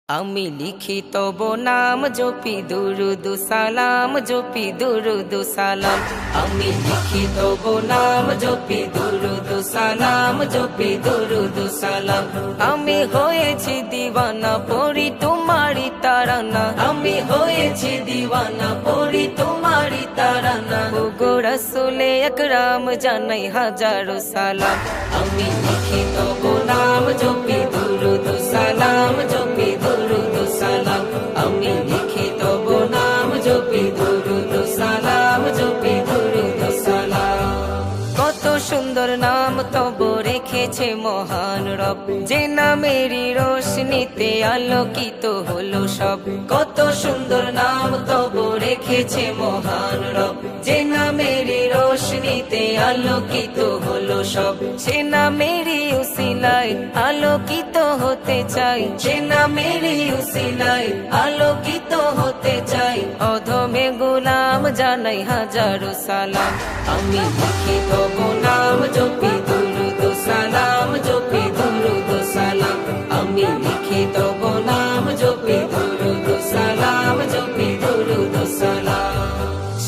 আমি লিখি তব নাম জপি দুরুদ সালাম জপি দুরুদ সালাম আমি লিখি তব নাম জপি দুরুদ সালাম জপি দুরুদ সালাম আমি হয়েছি দিওয়ানা পড়ি তোমারি তারানা আমি হয়েছি দিওয়ানা পড়ি তোমারি তারানা ওগো রাসূলে আকরাম জানাই হাজারো সালাম আমি লিখি তব নাম জপি দুরুদ সালাম জপি দুরুদ সালাম আমি লিখি তব নাম জপি দুরুদ সালাম জপি দুরুদ সালাম কত সুন্দর নাম তব রেখেছে মহান রব যে নামেরই রোশনীতে আলোকিত হলো সব কত সুন্দর নাম তব রেখেছে মহান রব যে নামেরই রোশনীতে আলোকিত হলো সব সে নামেরই উসিলায় আলোকিত হতে চাই সে নামেরই উসিলায় আলোকিত হতে চাই অধমে গোলাম জানাই হাজারো সালাম আমি লিখি তব নাম জপি দুরুদ সালাম জপি দুরুদ সালাম আমি লিখি তব নাম জপি দুরুদ সালাম জপি দুরুদ সালাম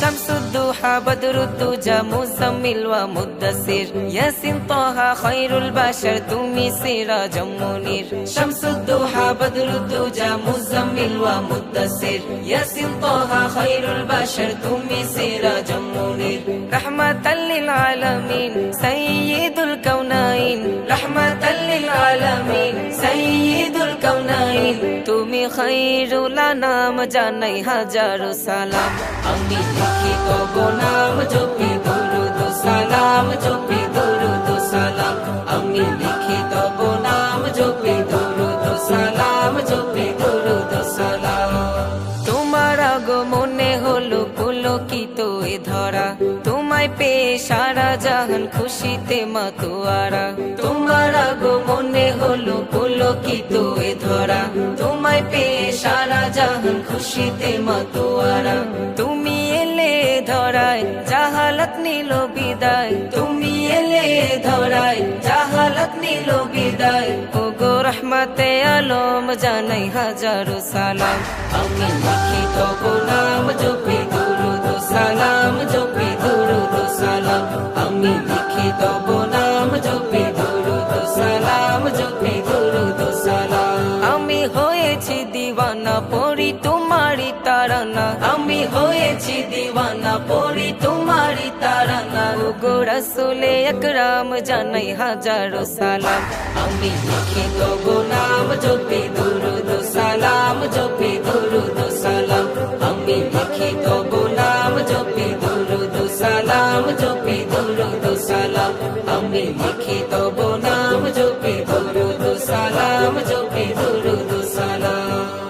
শামসুদ্দোহা বদরুদ্দোজা মুজাম্মিল ওয়া মুদ্দাসির ইয়াসিন তাহা খায়রুল বাশার তুমি সিরাজুম মুনির শামসুদ্দোহা বদরুদ্দোজা মুজাম্মিল ওয়া মুদ্দাসির ইয়াসিন তাহা খায়রুল বাশার তুমি সিরাজুম মুনির রাহমাতাল লিল আলামিন সাইয়্যিদুল কাউনাইন রাহমাতাল লিল আলামিন সাইয়্যিদুল কাউনাইন তুমি খায়রুল আনাম জানাই হাজারো সালাম আমি লিখি তব নাম জপি দুরুদ সালাম জপি দুরুদ সালাম আমি লিখি তব নাম জপি দুরুদ সালাম জপি দুরুদ সালাম তোমার আগমনে হলো পুলকিত এ ধরা তোমায় পেয়ে সারা জাহান খুশিতে মাতোয়ারা তোমার আগমনে হলো পুলকিত এ ধরা তোমায় পেয়ে সারা জাহান খুশিতে মাতোয়ারা তুমি এলে ধরায় জাহালত নিল বিদায় তুমি এলে ধরায় জাহালত নিল বিদায় ওগো রহমতে আলম জানাই হাজারো সালাম আমি লিখি তব নাম জপি দুরুদ সালাম জপি দুরুদ সালাম আমি লিখি তব নাম জপি দুরুদ সালাম জপি দুরুদ সালাম আমি হয়েছি দিওয়ানা পড়ি তোমারি তারানা আমি হয়েছি দিওয়ানা পড়ি তোমারি তারানা ওগো রাসূলে আকরাম জানাই হাজারো সালাম আমি লিখি তব নাম জপি দুরুদ সালাম জপি দুরুদ সালাম আমি লিখি তব নাম জপি দুরুদ সালাম জপি দুরুদ সালাম আমি লিখি তব নাম জপি দুরুদ সালাম জপি দুরুদ সালাম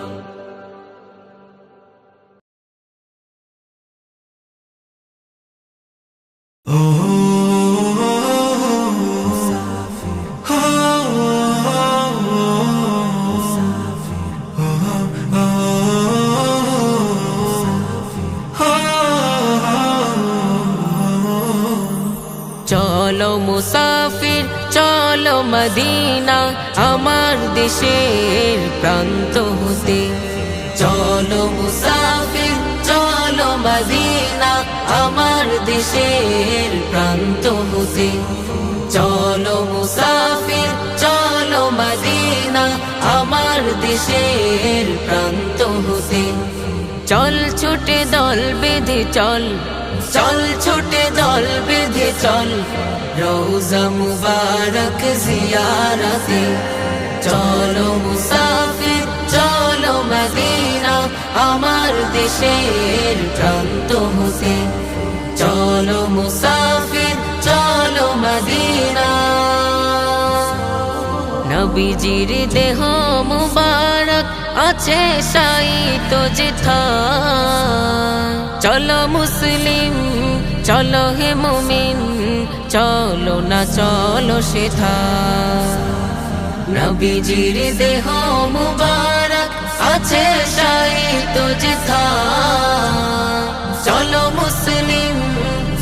চলো মুসাফির চলো মদিনা আমার দেশের প্রান্ত হতে চলো মুসাফির চলো মদিনা আমার দেশের প্রান্ত হতে চলো মুসাফির চলো মদিনা আমার দেশের প্রান্ত হতে চল ছুটে দল বেঁধে চল চল ছুটে দল বেঁধে চল রওজা মুবারক জিয়ারতে চলো মুসাফির চলো মদিনা আমার দেশের প্রান্ত হতে চলো মুসাফির চলো মদিনা নবীজির দেহ মুবারক আছে শায়িত যেথায় চলো মুসলিম চলো হে মুমিন চলো না চলো সেথায় নবীজির দেহ মুবারক আছে শায়িত যেথায় চলো মুসলিম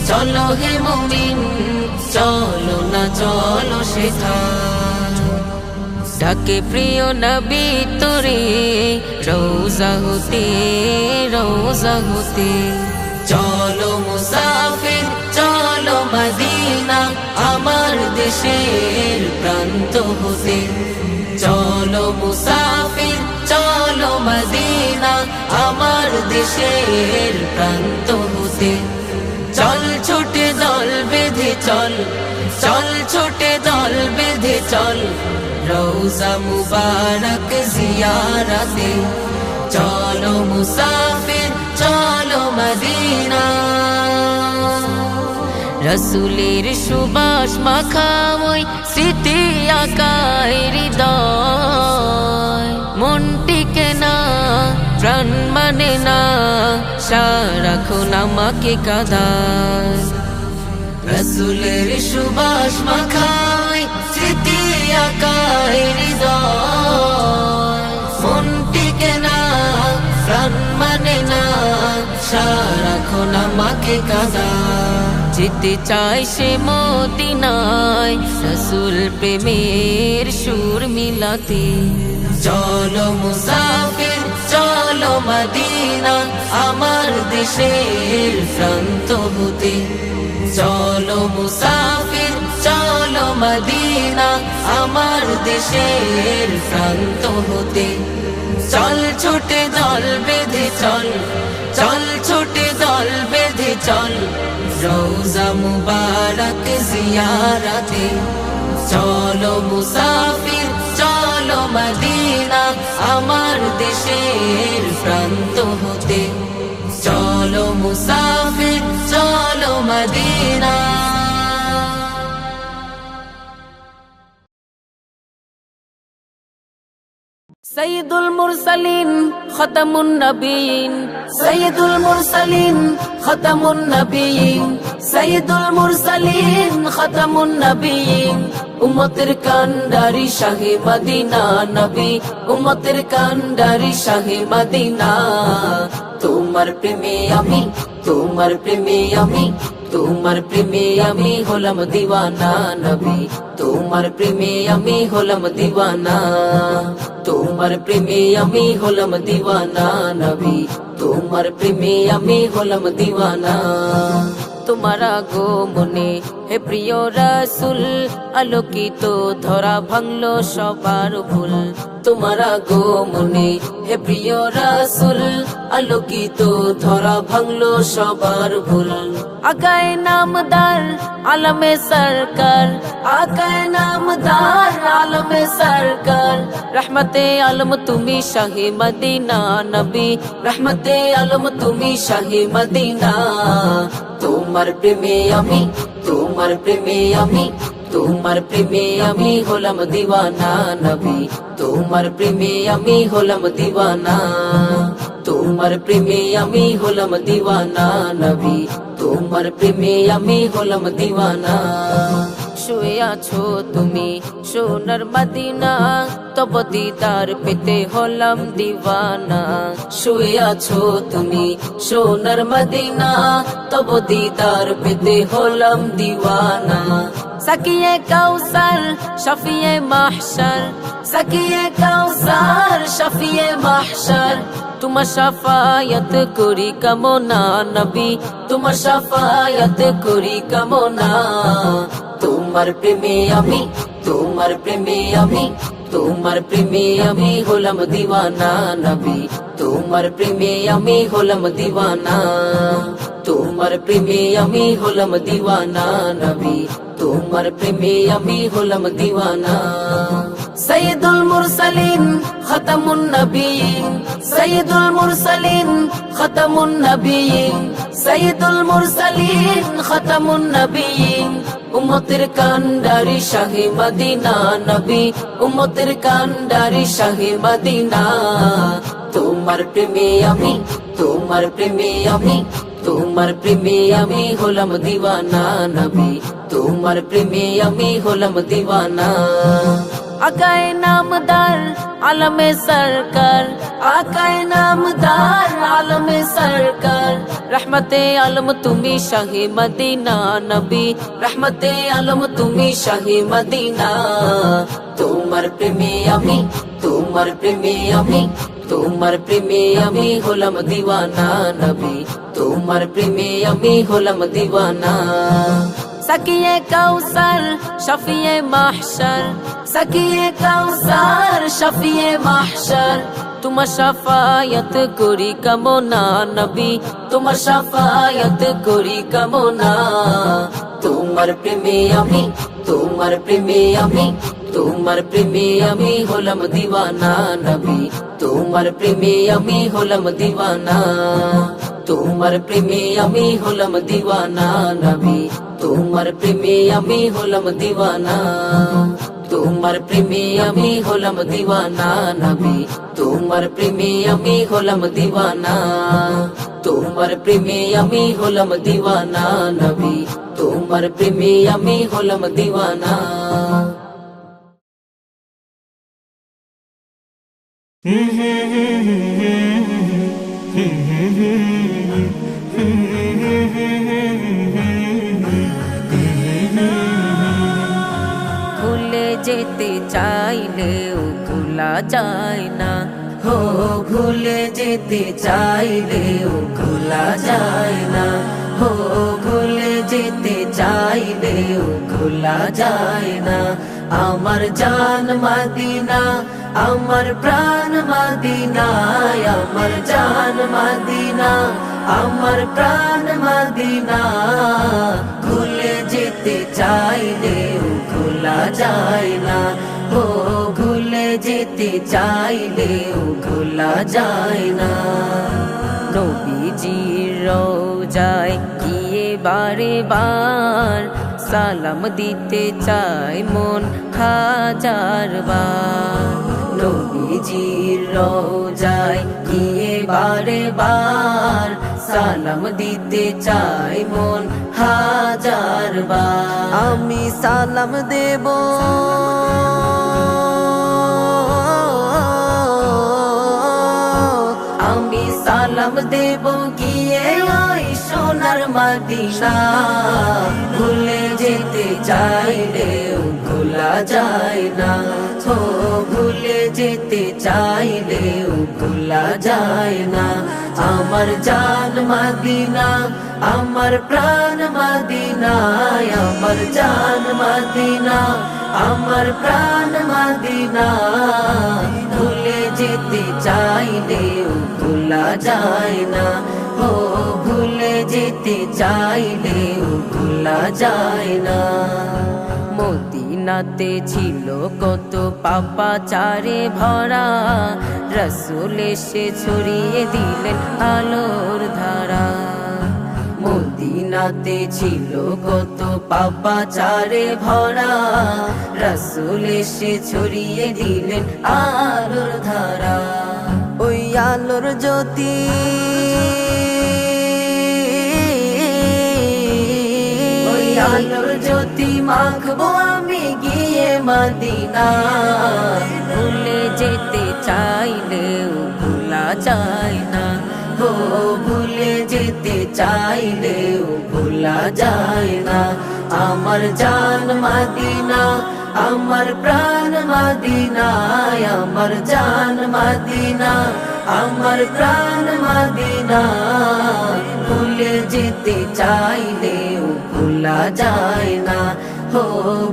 চলো হে মুমিন চলো না চলো সেথায় ডাকে প্রিয় নবী তোরে রোজা হতে রোজা হতে। চলো মুসাফির চলো মদিনা আমার দেশের প্রান্ত হতে। চলো মুসাফির চলো মদিনা আমার দেশের প্রান্ত হতে। চল ছোটে দল বেঁধে চল, চল ছোটে দল বেঁধে চল রওজা মুবারক জিয়ারতে। চলো মুসাফির চলো মদিনা। রসুলের সুবাস মাখা ওই স্মৃতি আকায় হৃদয়। মন টিকে না প্রাণ মানে না সারাক্ষণ আমাকে কাঁদায়। রসুলের সুবাস মাখা ওই স্মৃতি আকায় হৃদয়। মন টিকে না প্রাণ মানে না সারাক্ষণ আমাকে কাঁদায়। যেতে চাই সে মদিনায় রসুল প্রেমের সুর মিলাতে। চলো মুসাফির চলো মদিনা আমার দেশের প্রান্ত হতে। চলো মুসাফির চলো মদিনা আমার দেশের প্রান্ত হতে। চল ছোটে দল বেঁধে চল, চল ছোটে দল বেঁধে চল রওজা মুবারক জিয়ারতে। চলো মুসাফির চলো মদিনা আমার দেশের প্রান্ত হতে। চলো মুসাফির চলো মদিনা। সৈয়দুল মুরসালিন খতামুন নবীন, সৈয়দুল মুরসালিন খতামুন নবীন, সৈয়দুল মুরসালিন খতামুন নবীন। উম্মতের কান্ডারি শাহে মদিনা নবী, উম্মতের কান্ডারি শাহে মদিনা। তোমার প্রেমে আমি, তোমার প্রেমে আমি, তোমার প্রেমে আমি হলাম দিওয়ানা নবী। তোমার প্রেমে আমি হলাম দিওয়ানা, তোমার প্রেমে আমি হলাম দিওয়ানা নবী। তোমার প্রেমে আমি হলাম দিওয়ানা। তোমার আগমনে হে প্রিয় রাসূল আলোকিত ধরা ভাঙলো সবার ভুল। তোমার আগমনে হে প্রিয় রাসূল আলোকিত ধরা ভাঙলো সবার ভুল। আকায়ে নামদার আলমে সরকার, আকায়ে নামদার আলমে সরকার। রহমতে আলম তুমি শাহে মদিনা নবী, রহমতে আলম তুমি শাহে মদিনা। তোমার প্রেমে আমি, তোমার প্রেমে আমি, তোমার প্রেমে আমি হলাম দিওয়ানা নবী। তোমার প্রেমে আমি হলাম দিওয়ানা, তোমার প্রেমে আমি হলাম দিওয়ানা নবী। তোমার প্রেমে আমি হলাম দিওয়ানা। শুয়ে আছো তুমি সোনার মদিনা, তব দিদার পেতে হলাম দিওয়ানা। শুয়ে আছো তুমি সোনার মদিনা, তব দিদার পেতে হলাম দিওয়ানা। সাকিয়ে কাউসার শফিয়ে মাহশর, সাকিয়ে কাউসার শফিয়ে মাহশর। তোমার শাফায়াত করি কামনা নবী, তোমার শাফায়াত করি কামনা। তোমার প্রেমে আমি, তোমার প্রেমে আমি, তোমার প্রেমে আমি হলাম দিওয়ানা নবী। তোমার প্রেমে আমি হলাম দিওয়ানা, তোমার প্রেমে আমি হলাম দিওয়ানা নবী। তোমার প্রেমে আমি হলাম দিওয়ানা। সৈয়দুল মুরসালিন খতামুন নবীন, সৈয়দুল মুরসালিন খতামুন নবীন, সৈয়দুল মুরসালিন খতামুন নবীন। উম্মতের কান্ডারি শাহে মদিনা নবী, উম্মতের কান্ডারি শাহে মদিনা। তোমার প্রেমে আমি, তোমার প্রেমে আমি, তোমার প্রেমে আমি হলাম দিওয়ানা নবী। তোমার প্রেমে আমি হলাম দিওয়ানা। আকায়ে নামদার আলমে সরকার, আকায়ে নামদার আলমে সরকার। রহমতে আলম তুমি শাহে মদিনা নবী, রহমতে আলম তুমি শাহে মদিনা। তোমার প্রেমে আমি, তোমার প্রেমে আমি, তোমার প্রেমে আমি হলাম দিওয়ানা নবী, তোমার প্রেমে আমি হলাম দিওয়ানা। সাকিয়ে কাউসার শফিয়ে মাহশর, সাকিয়ে কাউসার শফিয়ে মাহশর, তোমার শাফায়াত করি কামনা নবী, তোমার শাফায়াত করি কামনা। তোমার প্রেমে আমি, তোমার প্রেমে আমি, তোমার প্রেমে আমি হলাম দিওয়ানা নবী, তোমার প্রেমে আমি হলাম দিওয়ানা। তোমার প্রেমে আমি হলাম দিওয়ানা নবী, তোমার প্রেমে আমি হলাম দিওয়ানা। তোমার প্রেমে আমি হলাম দিওয়ানা নবী, তোমার প্রেমে আমি হলাম দিওয়ানা। তোমার প্রেমে আমি হলাম দিওয়ানা নবী, তোমার প্রেমে আমি হলাম দিওয়ানা। ভুলে যেতে চাইলেও ভোলা যায় না, হো ভুলে যেতে চাইলেও ভোলা যায় না, হো ভুলে যেতে চাইলেও ভোলা যায় না। আমার জান মদিনা, আমার প্রাণ মদিনা, আমার জান মদিনা, আমার প্রাণ মদিনা। ভুলে যেতে চাইলেও ভোলা যায় না, ও ভুলে যেতে চাইলেও ভোলা যায় না। নবীজির রওজায় গিয়ে বারে বার সালাম দিতে চায় মন হাজার বার। নবীজির রওজায় গিয়ে বারে বার সালাম দিতে চায় মন হাজার বার। আমি সালাম দেব, আমি সালাম দেব গিয়ে ওই সোনার মদিনা। ভুলে যেতে চাইলেও ভোলা যায় না, ও ভুলে যেতে চাইলেও ভোলা যায় না। আমার জান মদিনা, আমার প্রাণ মদিনা, আমার জান মদিনা, আমার প্রাণ মদিনা। ভুলে যেতে চাইলেও ভোলা যায় না, ও ভুলে যেতে চাইলেও ভোলা যায় না। মদিনাতে ছিল কত পাপাচারে ভরা, রাসূল এসে ছড়িয়ে দিলেন আলোর ধারা। মদিনাতে ছিল কত পাপাচারে ভরা, রাসূল এসে ছড়িয়ে দিলেন আলোর ধারা। ওই আলোর জ্যোতি, ওই আলোর জ্যোতি মাখবো আমি গিয়ে মদিনা। ভুলে যেতে চাইলেও ভোলা যায় না, ও ভুলে যেতে চাইলেও ভোলা যায় না। আমার জান মদিনা, আমার প্রাণ মদিনা, আমার জান মদিনা, আমার প্রাণ মদিনা। ভুলে যেতে চাইলেও ভোলা যায় না, ও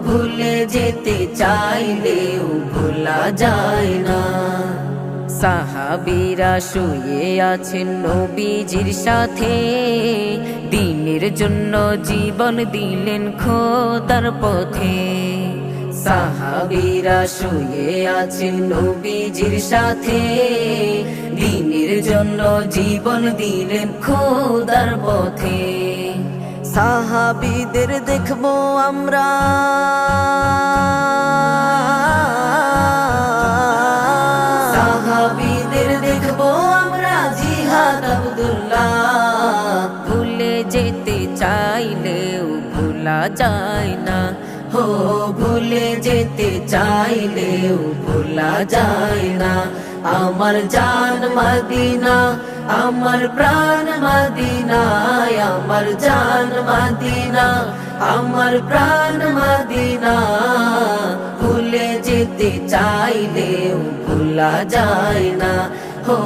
ভুলে যেতে চাইলেও ভোলা যায় না। সাহাবীরা শুয়ে আছেন নবীজির সাথে, দ্বীনের জন্য জীবন দিলেন খোদার পথে। সাহাবীরা শুয়ে আছেন নবীজির সাথে, দ্বীনের জন্য জীবন দিলেন খোদার পথে। সাহাবীদের দেখবো আমরা, সাহাবীদের দেখবো আমরা জিহাদ আব্দুল্লাহ। ভুলে যেতে চাইলেও ভোলা যায় না, ও ভুলে যেতে চাইলেও ভোলা যায় না। আমার জান মদিনা, আমার প্রাণ মদিনা, আমার জান মদিনা, আমার প্রাণ মদিনা। ভুলে যেতে চাইলেও ভোলা যায় না, হো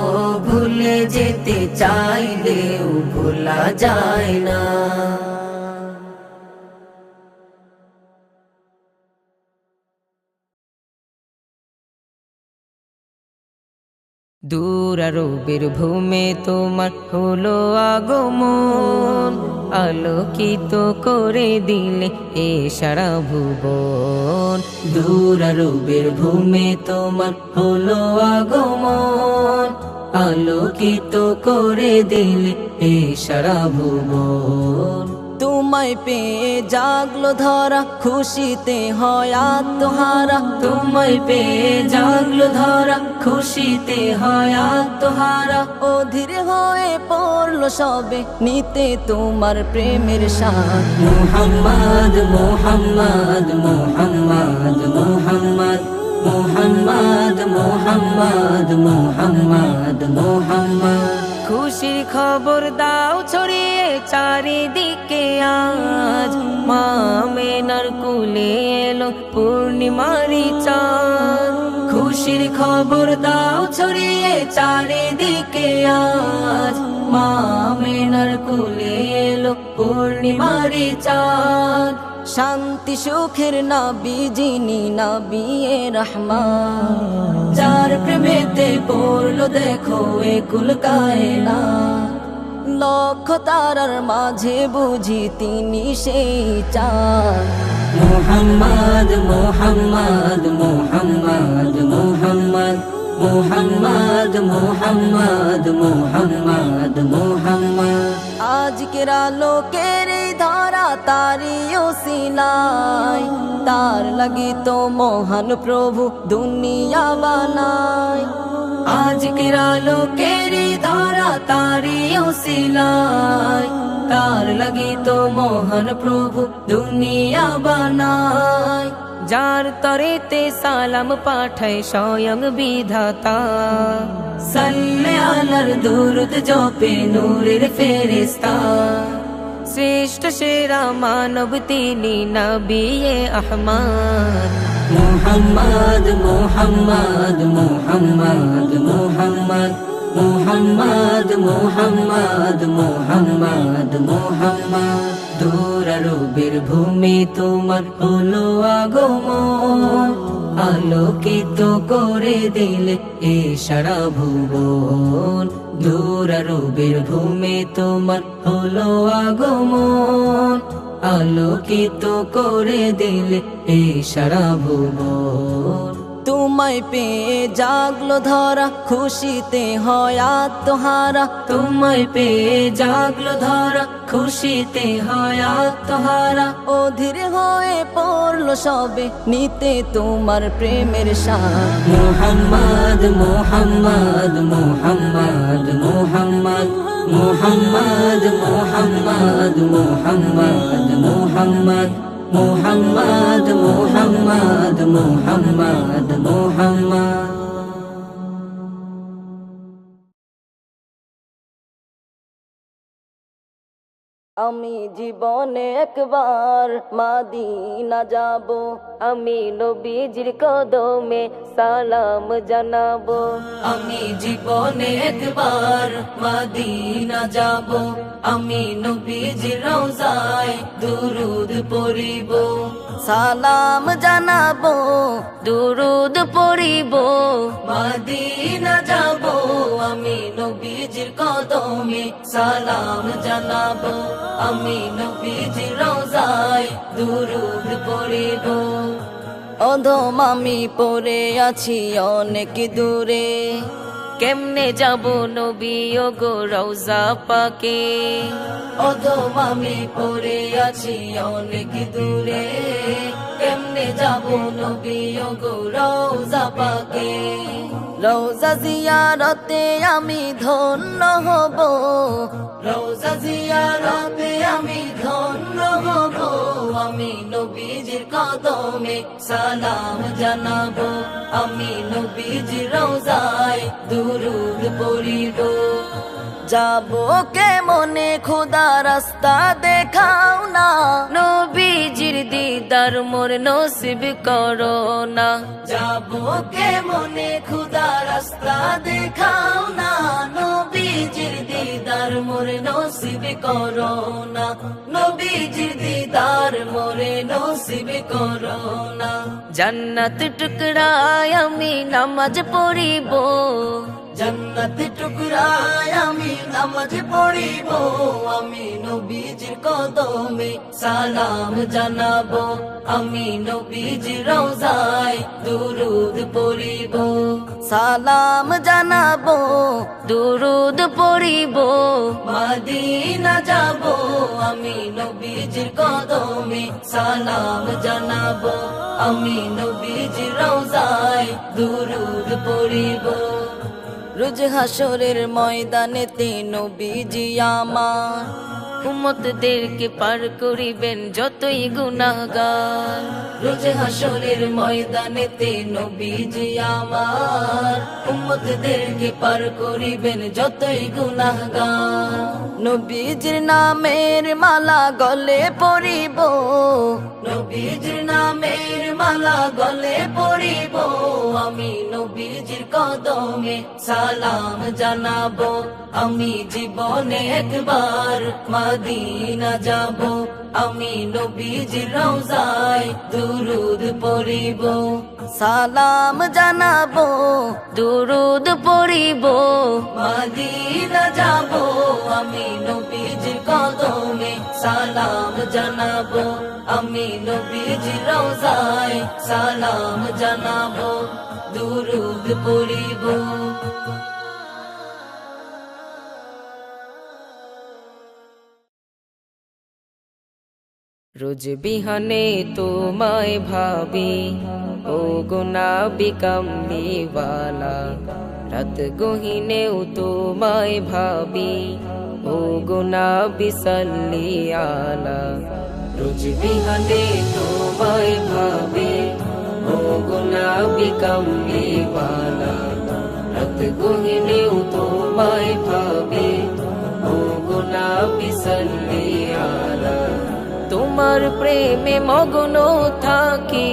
ভুলে যেতে চাইলেও ভোলা যায় না। দূর আরবের ভূমে তোমার হলো আগমন, আলোকিত করে দিলে এ সারা ভুবন। দূর আরবের ভূমে তোমার হলো আগমন, আলোকিত করে দিলে এ সারা ভুবন। তোমায় পেয়ে জাগলো ধরা, খুশিতে হয় আত্মহারা। তোমায় পেয়ে জাগলো ধরা, খুশিতে হয় আত্মহারা। অধীর হয়ে পড়লো সবে নিতে তোমার প্রেমের স্বাদ। মুহাম্মদ মুহাম্মদ মুহাম্মদ মুহাম্মদ মুহাম্মদ মুহাম্মদ মুহাম্মদ মুহাম্মদ। খুশির খবর দাও ছড়িয়ে চারিদিকে আজ, মা আমেনার কোলে এলো পূর্ণিমারি চাঁদ। খুশির খবর দাও ছড়িয়ে চারিদিকে আজ, মা আমেনার কোলে এলো পূর্ণিমারি চাঁদ। শান্তি সুখের নবী যিনি নবী রহমান, যার প্রেমেতে পড়লো দেখো এ কুল কায়নাত। লক্ষ তারার মাঝে বুঝি তিনি সেই চাঁদ। মুহাম্মদ মুহাম্মদ মুহাম্মদ মুহাম্মদ মুহাম্মদ মুহাম্মদ মুহাম্মদ মুহাম্মদ। আজকের আলোকের ধারা তারি ওসিলায়, তার লাগি তো মহান প্রভু দুনিয়া বানায়। আজকের আলোকের ধারা তারি ওসিলায়, তার লাগি তো মহান প্রভু দুনিয়া বানায়। যার তরেতে সালাম পাঠায় স্বয়ং বিধাতা, সাল্লে আলার দুরুদ জপে নূরের ফেরেশতা। শ্রেষ্ঠ সেরা মানব তিনি নবী আহমদ। মুহাম্মদ মুহাম্মদ মুহাম্মদ মুহাম্মদ মুহাম্মদ মুহাম্মদ মুহাম্মদ মুহাম্মদ। দূর আরবের ভূমি তোমার হলো আগমন, আলোকিত করে দিলে এ সারা ভুবন। দূর আরবের ভূমি তোমার হলো আগমন, আলোকিত করে দিলে এ সারা ভুবন। তোমায় পেয়ে জাগলো ধরা, খুশিতে হয় আত্মহারা। তোমায় পেয়ে জাগলো ধরা, খুশিতে হয় আত্মহারা। অধীর হয়ে পড়লো সবে নিতে তোমার প্রেমের স্বাদ। মুহাম্মদ মুহাম্মদ মুহাম্মদ মুহাম্মদ মুহাম্মদ মুহাম্মদ মুহাম্মদ মুহাম্মদ মুহাম্মদ মুহাম্মদ মুহাম্মদ মুহাম্মদ। আমি জীবনে একবার মাদিনা যাব, আমি নবীজির কদমে সালাম জানাবো। আমি জীবনে একবার মাদিনা যাব, আমি নবীজির রওজায় দুরুদ পড়িব। সালাম জানাবো দুরুদ পড়িব, মাদিনা যাব আমি নবীজির কদমে সালাম জানাবো। আমি নবীজির রওজায় দুরুদ পড়িব। অধম আমি পড়ে আছি অনেক দূরে, কেমনে যাব নবী ও গো রওজা পাকে। অধম আমি পড়ে আছি অনেক দূরে, কেমনে যাব নবী ও গো রওজা পাকে। রওজা জিয়ারতে আমি ধন্য হব, রওজা জিয়ারতে আমি ধন্য হব। আমি নবীজির কদমে সালাম জানাবো, আমি নবীজির রওজায় দুরুদ পড়িব। যাবো কেমনে খোদা রাস্তা দেখাও না, নবীজির দিদার মোর নসিব করো না। যাবো কেমনে খোদা রাস্তা দেখাও না, নবীজির দিদার মোরে নসিব করো না, নবীজির দিদার মোরে নসিব করো না। জান্নাত টুকরায় আমি নামাজ পড়িব, জান্নাত টুকরায় আমি নামাজ পড়িব, আমি নবীজির কদমে সালাম জানাবো, আমি নবীজির রওজায় দুরুদ পড়িব, সালাম জানাবো দুরুদ পড়িব, মদিনা যাব আমি নবীজির কদমে সালাম জানাবো, আমি নবীজির রওজায় দুরুদ পড়িব। রোজ হাসরের ময়দানেতে নবীজি আমার উম্মতদেরকে পার করিবেন যতই গুনাহগার। রোজ হাসরের ময়দানেতে নবীজি আমার উম্মতদেরকে পার করিবেন যতই গুনাহগার। নবীজির নামের মালা গলে পরিব, নবীজির নামের মালা গলে পরিব, আমি নবীজির কদমে সালাম জানাবো, আমি জীবনে একবার মদিনা যাব, আমি নবীজির রওজায় দুরুদ পড়িব, সালাম জানাবো দুরুদ পড়িব, মদিনা যাব আমি নবীজির কদমে সালাম জানাবো, আমি নবীজির রওজায় সালাম জানাবো দুরুদ পড়িব। রোজ বিহানে তোমায় ভাবি ও গুনাবি কামলিওয়ালা, রাত গহিনেও তোমায় ভাবি ও গুনাবি সাল্লি আলা। রোজ বিহানে তোমায় ভাবি ও গুনাবি কামলিওয়ালা, রাত গহিনেও তোমায় ভাবি ও গুনাবি সাল্লি আলা। তোমার প্রেমে মগ্ন থাকি,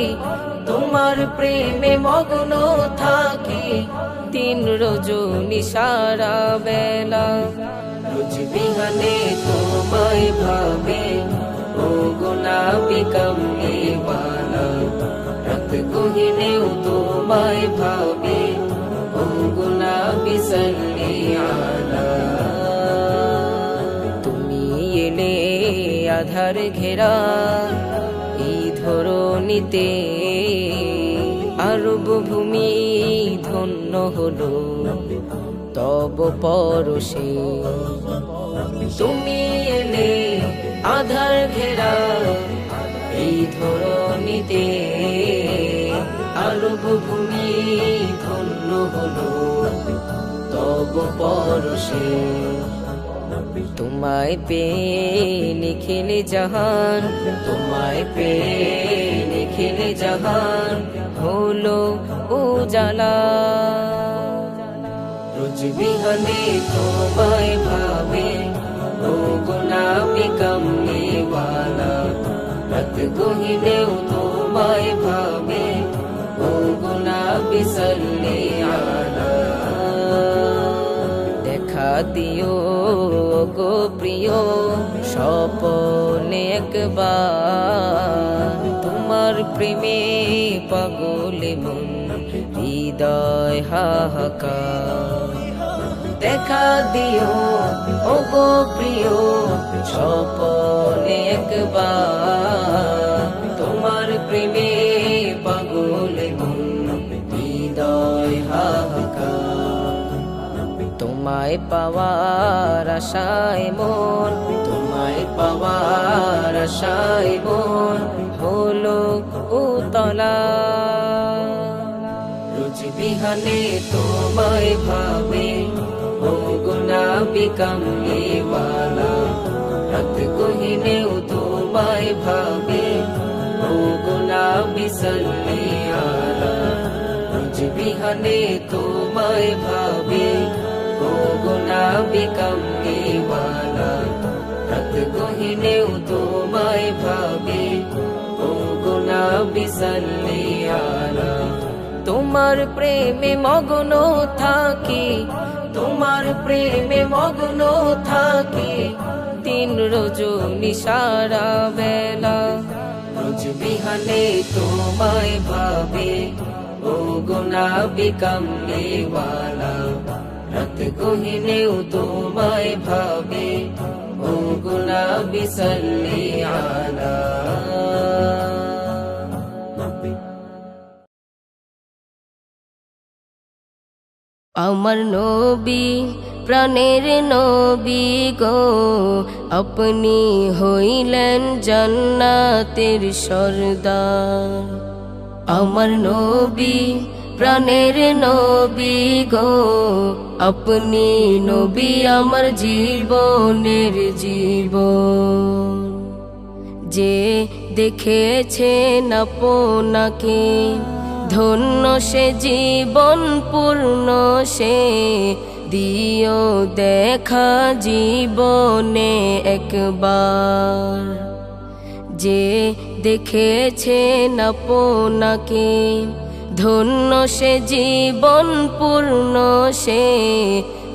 তোমার প্রেমে মগ্ন থাকি, দিন রজনী সারা বেলা। রোজ বিহানে তোমায় ভাবে ও গুনাবি কামলিওয়ালা, রাত গহিনেও তোমায় ভাবে ও গুনাবি সাল্লি আলা। তুমি এলে আধার ঘেরা এই ধরণীতে, আরব ভূমি ধন্য হলো তব পরশে। তুমি এলে আধার ঘেরা এই ধরণীতে, আরব ভূমি ধন্য হলো তব পরশে। তোমায় পেয়ে নিখিলে জাহান, তোমায় পেয়ে নিখিলে জাহান হলো উজালা। রোজ বিহানে তোমায় ভাবে ও গুনাবি কামলিওয়ালা, রাত গহিনেও তোমায় ভাবে ও গুনাবি সাল্লি আলা। দেখা দিও গো প্রিয় স্বপনে একবার, তোমার প্রেমে পাগলে মন হৃদয় হাহাকার। দেখা দিও ও গো প্রিয় স্বপনে একবার, তোমার প্রেমে পাগলে মন হৃদয় হাহাকার। তোমায় পাওয়ার আশায় মন, তোমায় পাওয়ার আশায় মন হলো উতলা। রোজ বিহানে তোমায় ভাবে ও গুনাবি কামলিওয়ালা, রাত গহিনেও তোমায় ভাবে ও গুনাবি সাল্লি আলা। রোজ বিহানে তোমায় ভাবে ও গুনাবি কামলিওয়ালা, রাত গহিনেও তোমায় ভাবে ও গুনাবি সাল্লি আলা। তোমার প্রেমে মগ্ন থাকি, তোমার প্রেমে মগ্ন থাকি, দিন রজনী সারা বেলা। রোজ বিহানে তোমায় ভাবে, ও গুনাবি কামলিওয়ালা, রাত গহিনেও তোমায় ভাবে, ও গুনাবি সাল্লি আলা। আমার নবী প্রাণের নবী গো, আপনি হইলেন জান্নাতের সরদার। আমার নবী প্রাণের নবী গো, আপনি নবী আমার জীবনের জীবন। যে দেখেছেন আপনাকে ধন্য সে জীবন পূর্ণ সে, দিও দেখা জীবনে একবার। যে দেখেছেন আপনাকে ধন্য সে জীবন পূর্ণ সে,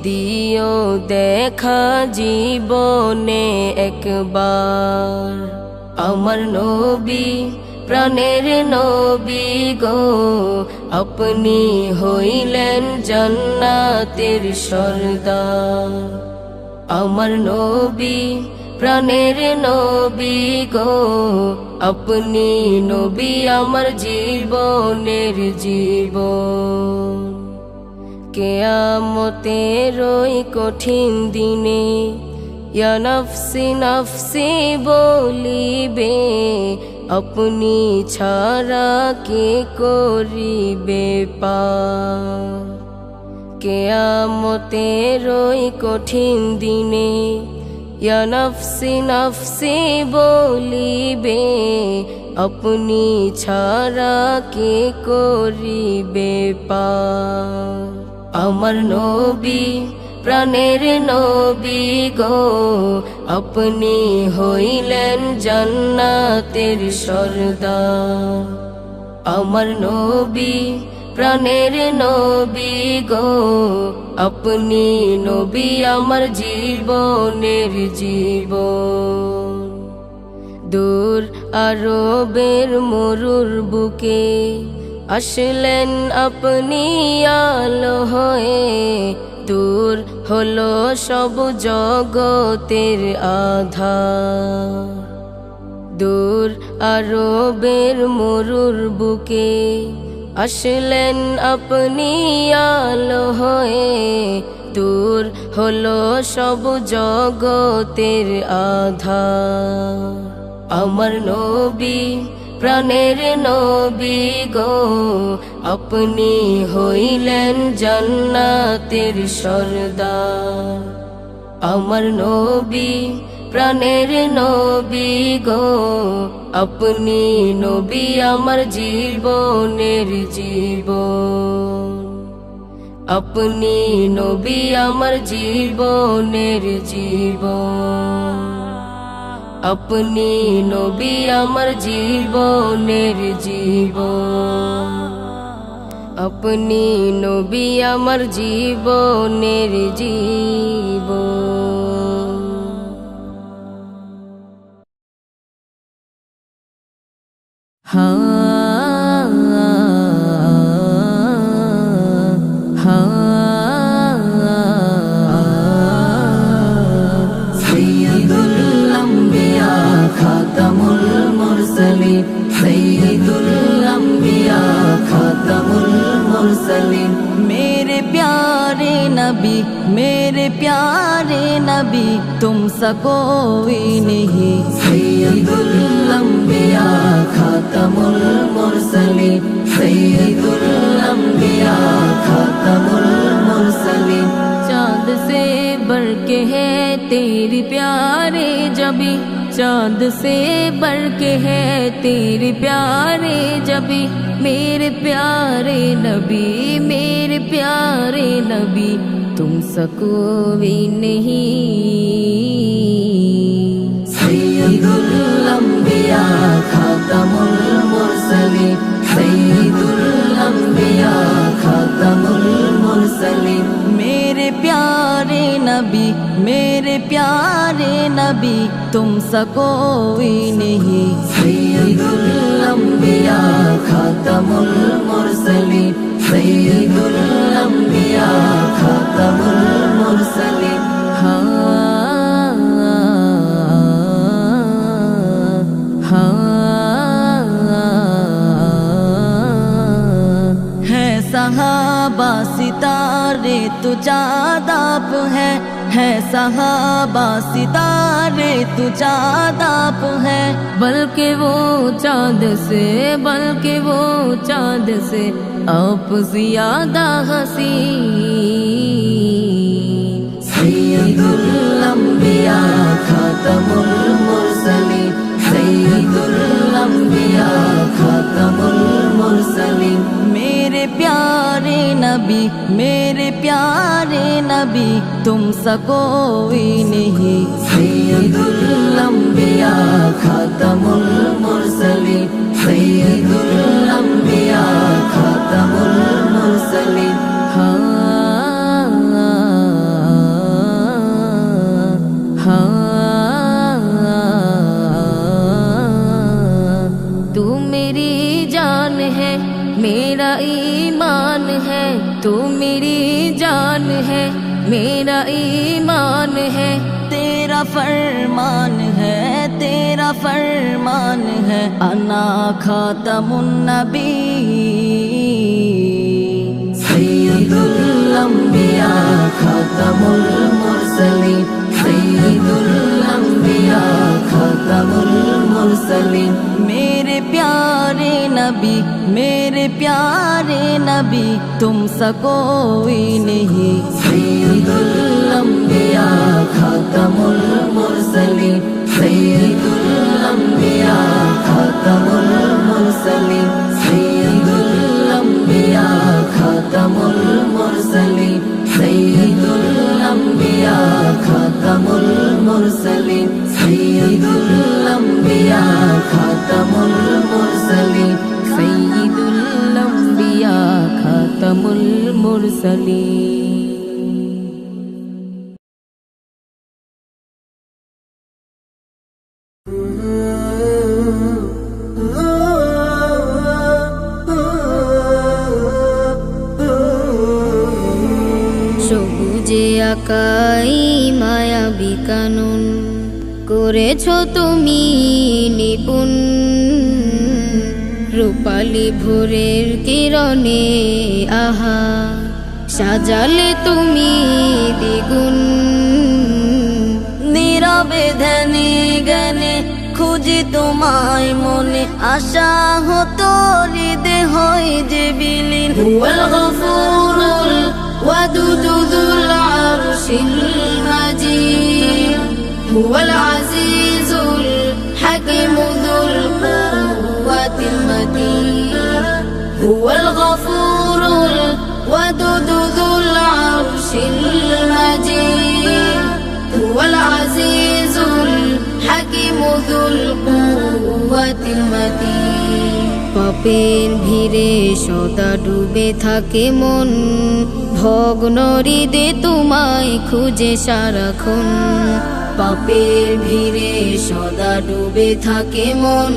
দিও দেখা জীবনে একবার। আমার নবী প্রাণের নবী গো, আপনি হইলেন জান্নাতের সরদার। আমার নবী প্রাণের নবী গো, আপনি নবী আমার জীবনের জীবন। কিয়ামতের ওই কঠিন দিনে ইয়া নফসি নফসি বলিবে, আপনি ছাড়া কে করিবে পার। কিয়ামতের ওই কঠিন দিনে ইয়া নফসি নফসি বলিবে, আপনি ছাড়া কে করিবে পার। আমার নবী প্রাণের নবী গো, আপনি হইলেন জান্নাতের সরদার। আমার নবী প্রাণের নবী গো, আপনি নবী আমার জীবনের জীবন। দূর আরবের মরুর বুকে আসলেন আপনি আলো হয়ে, দূর হলো সব জগতের আধার। দূর আরবের মরুর বুকে আসলেন আপনি আলো হয়ে, দূর হলো সব জগতের আধার। আমার নবী প্রাণের নবী গো, আপনি হইলেন জান্নাতের সরদার। আমার নবী প্রাণের নবী গো, আপনি নবী আমার জীবনের জীবন। আপনি নবী আমার জীবনের জীবন। আপনি নবী আমার জীবনের জীবন। আপনি নবী আমার জীবনের জীবন। হা হা সাইয়্যিদুল আম্বিয়া খাতামুল মুরসালিন, সাইয়্যিদুল আম্বিয়া খাতামুল मुरसलीन। मेरे प्यारे नबी, मेरे प्यारे नबी, तुम सा कोई नहीं। सैयदुल अंबिया खातमुल मुरसलीन, सैयदुल अंबिया खातमुल मुरसलीन। चाँद से बढ़ के है तेरी प्यारे जबी, चाँद से बढ़ के है तेरे प्यारे जबी। मेरे प्यारे नबी, मेरे प्यारे नबी, तुम सा कोई नहीं। सैयदुल अंबिया खातमुल मुरसलीन, सैयदुल अंबिया लंबिया खातमुल मुरसलीन। मेरे प्यारे नबी, मेरे प्यारे नबी, तुम सा कोई नहीं। सैयदुल लंबिया खातमुल मुरसलीन, सैयदुल लंबिया खातमुल मुरसलीन। है सहाबा सितारे तो जादाब है सहाबा सितारे तो जादाब है। बल्कि वो चाँद से आप ज़्यादा हसी। सैयदुल लंबिया खातमुल मुरसलीन, सैयदुल लंबिया खातमुल मुरसलीन। मेरे प्यारे नबी, मेरे प्यारे नबी, तुम सा कोई नहीं। सैयदुल लंबिया खातमुल मुरसलीन, सैयदुल लंबिया खातमुल मुरसलीन। तू मेरी जान है, मेरा ईमान है। तू मेरी जान है, मेरा ईमान है। तेरा फरमान है, तेरा फरमान है। अना खातमुन नबी। सैयदुल लंबिया खातमुल मुरसलीन, सैयदुल लंबिया खातमुल मुरसलीन। मेरे प्यारे नबी, मेरे प्यारे नबी, तुम सा कोई नहीं। सैयदुल लंबिया खातमुल मुरसलीन, सैयदुल लंबिया खातमुल मुरसलीन, सैयदुल लंबिया खातमुल मुरसलीन, सैयदुल लंबिया खातमुल मुरसलीन, सैयदुल लंबिया खातमुल मुरसलीन, सय्यिदुल अंबिया खातमुल मुरसलीन। সবুজে আকাই মায়াবী কানন করেছো তুমি নিপুণ। রূপালী ভোরের কিরণে আহা সাজালে তুমি দ্বিগুণ। নীরবে ধ্যানে জ্ঞানে খুঁজি তোমায় মনে। আশা হতো হৃদয় হয় যে বিলীন। হুয়াল গফুরুল ওয়াদুদু যুল আরশিল মাজিদ। হুয়াল আজিজুল হাকিমু যুল কুওয়াতিল মাতিন। হুয়াল গফুরুল ওয়াদুদু যুল আরশিল মাজিদ। হুয়াল আজিজুল হাকিমু যুল কুওয়াতিল মাতিন। পাপের ভিড়ে সদা ডুবে থাকে মন। ভগ্ন হৃদয়ে তোমায় খুঁজে সারাক্ষণ। পাপের ভিড়ে সদা ডুবে থাকে মন।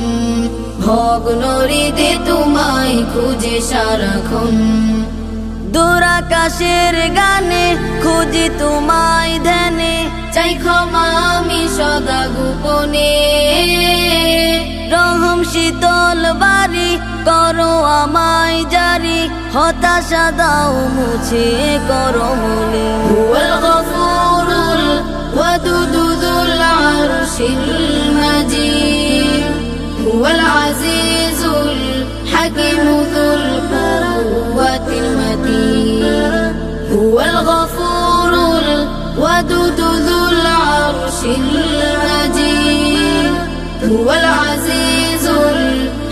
ভগ্ন হৃদয়ে তোমায় খুঁজে সারাক্ষণ। দূর আকাশের গানে খুঁজি তোমায় ধ্যানে। চাই ক্ষমা আমি সদা গোপনে। রহম শীতল বাড়ি করো আমায় জারি। হতাশা দাও মুছে করো মনে। হুয়াল গফুরুল ওয়াদুদু যুল আরশিল মাজিদ। হুয়াল আজিজুল হাকিমু যুল কুওয়াতিল মাতিন। হুয়াল গফুরুল ওয়াদুদু যুল আরশিল মাজিদ। হুয়াল আজিজুল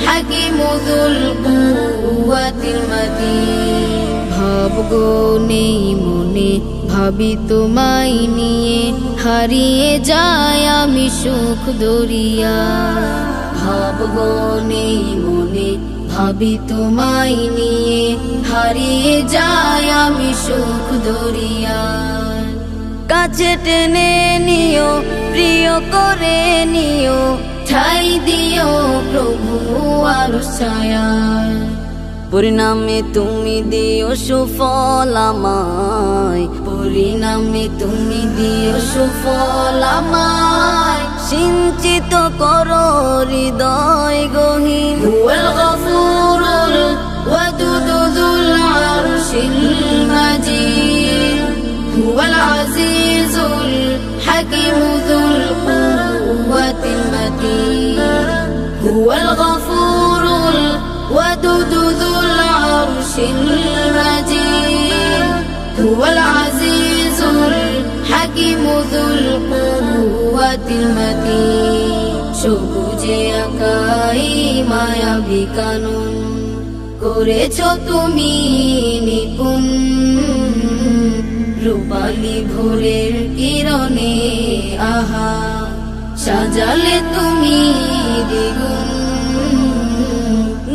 হাকিমু যুল কুওয়াতিল মাতিন। ভাবগো নেই মনে ভাবি তোমায় নিয়ে। হারিয়ে যায় আমি সুখ দরিয়া। ভাবগো নেই মনে ভাবি তোমায় নিয়ে হারিয়ে যায় আমি সুখ দরিয়ায়। কাছে টেনে নিও, প্রিয় করে নিও, ঠাই দিও প্রভু আরশ ছায়ায়। পরিণামে তুমি দিও সুফল আমায়, পরিণামে তুমি দিও সুফল আমায়। সিঞ্চিত করো হৃদয় গহীন। হুয়াল গফুরুল ওয়াদুদ যুল আরশিল মাজিদ, হুয়াল আজিজুল হাকিম যুল কুওয়াতিল মাতিন। হুয়াল গফুরুল ওয়াদুদ যুল আরশিল মাজিদ, হুয়াল আজিজুল হাকিম যুল কুওয়াতিল মাতিন। সবুজে আঁকাই মায়াবী কানুন করেছো তুমি নিপুণ, রূপালী ভোরের কিরণে আহা সাজালে তুমি দ্বিগুণ।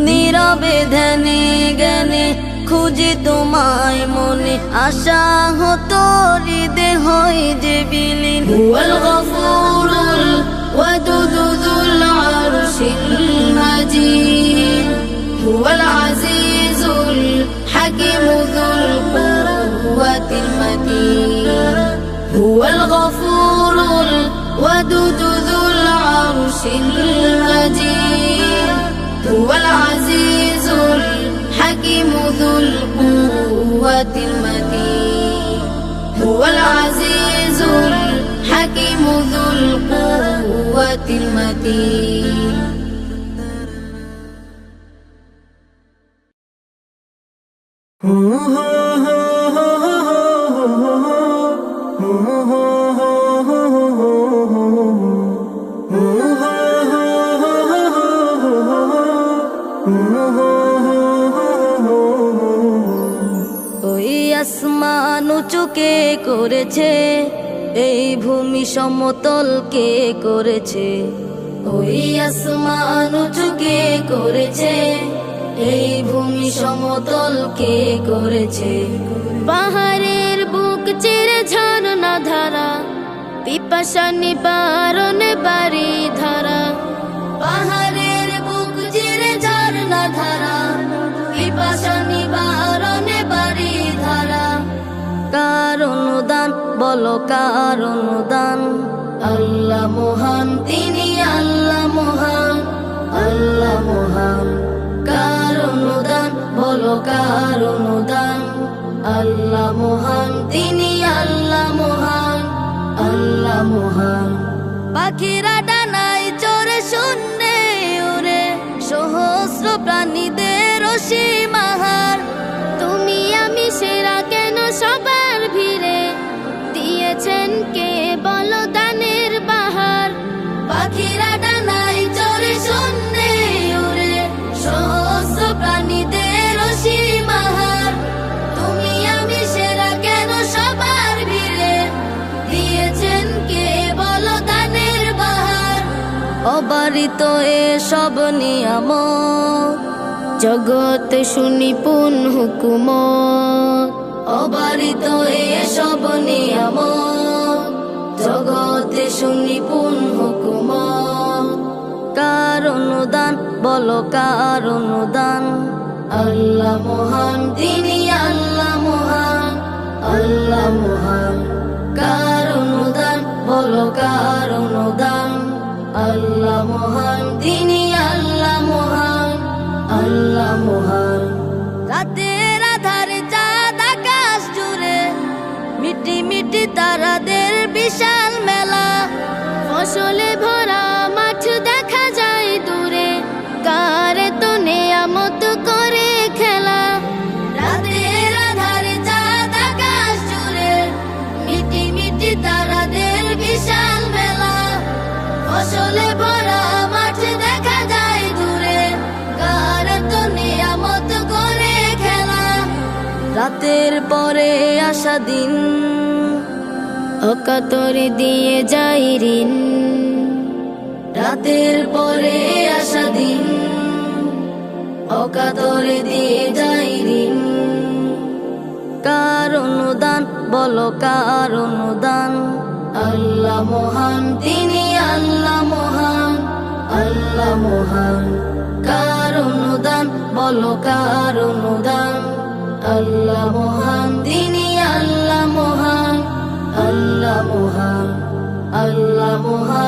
নীরবে ধ্যানে জ্ঞানে খুঁজি তোমায় মনে, আশা হতো হৃদে হয় যে বিলীন। হুয়াল গফুরুল ওয়াদুদ যুল আরশিল মাজিদ, হুয়াল আজিজুল হাকিম যুল কুওয়াতিল মাতিন। হুয়াল গফুরুল ওয়াদুদ যুল আরশিল মাজিদ, হুয়াল আজিজুল হাকিম যুল কুওয়াতিল মাতিন। হুয়াল আজিজুল হাকিম যুল কুওয়াতিল মাতিন। ওই আসমান উঁচু কে করেছে, এই ভূমি সমতল কে করেছে। ওই আসমান উঁচু কে করেছে, এই ভূমি সমতল কে করেছে। পাহাড়ের বুক চিরে ঝর্ণা ধারা, পিপাসা নিবারণে বাড়ি ধারা। পাহাড়ের বুক চিরে ঝর্ণা ধারা, পিপাসা নিবারণে বাড়ি ধারা। কার অনুদান বলো কার অনুদান। আল্লাহ মহান, তিনি আল্লাহ মহান, আল্লাহ মহান। কার অনুদান বলো কার অনুদান। আল্লাহ মহান, তিনি আল্লাহ মহান, আল্লাহ মহান। পাখিরা ডানায় চড়ে শূন্যে উড়ে, সহস্র প্রাণীদের অসীমাহার। তুমি আমি সেরা কেন সবার ভিড়ে, দিয়েছেন কে বলো দানের বাহার। পাখিরা ডানায় চড়ে শূন্যে উড়ে, সহস্র প্রাণীদের অসীমাহার। তুমি আমি সেরা কেন সবার ভিড়ে, দিয়েছেন কে বলো দানের বাহার। অবারিত এসব নিয়ামত, জগৎ সুনিপুণ হুকুমত। অবারিত এসব নিয়ামত, জগতে সুনিপুণ হুকুমত। কার অনুদান বলো কার অনুদান। আল্লাহ মহান, তিনি আল্লাহ মহান, আল্লাহ মহান। কার অনুদান বলো কার অনুদান। আল্লাহ মহান, তিনি আল্লাহ মহান, আল্লাহ মহান। রাতের আধারে চাঁদ আকাশ জুড়ে, মিটি মিটি তারাদের বিশাল মেলা। ফসলে ভরা মাঠ দেখা যায় দূরে, কারে তো নেয়ামত করে খেলা। রাতের আধারে চাঁদ আকাশ জুড়ে, মিটি মিটি তারাদের বিশাল মেলা। ফসলে ভরা মাঠ দেখা যায় দূরে, কার তো নিয়ামত করে খেলা। রাতের পরে আসা দিন, অকাতরে দিয়ে যাই ঋণ। রাতের পরে আসা দিন, অকাতরে দিয়ে যাই ঋণ। কার অনুদান বলো কার অনুদান, আল্লাহ মহান, তিনি আল্লাহ মহান, আল্লাহ মহান। কার অনুদান বলো কার অনুদান, আল্লাহ মহান, তিনি আল্লাহ মহান, আল্লাহ মহান, আল্লাহ মহান।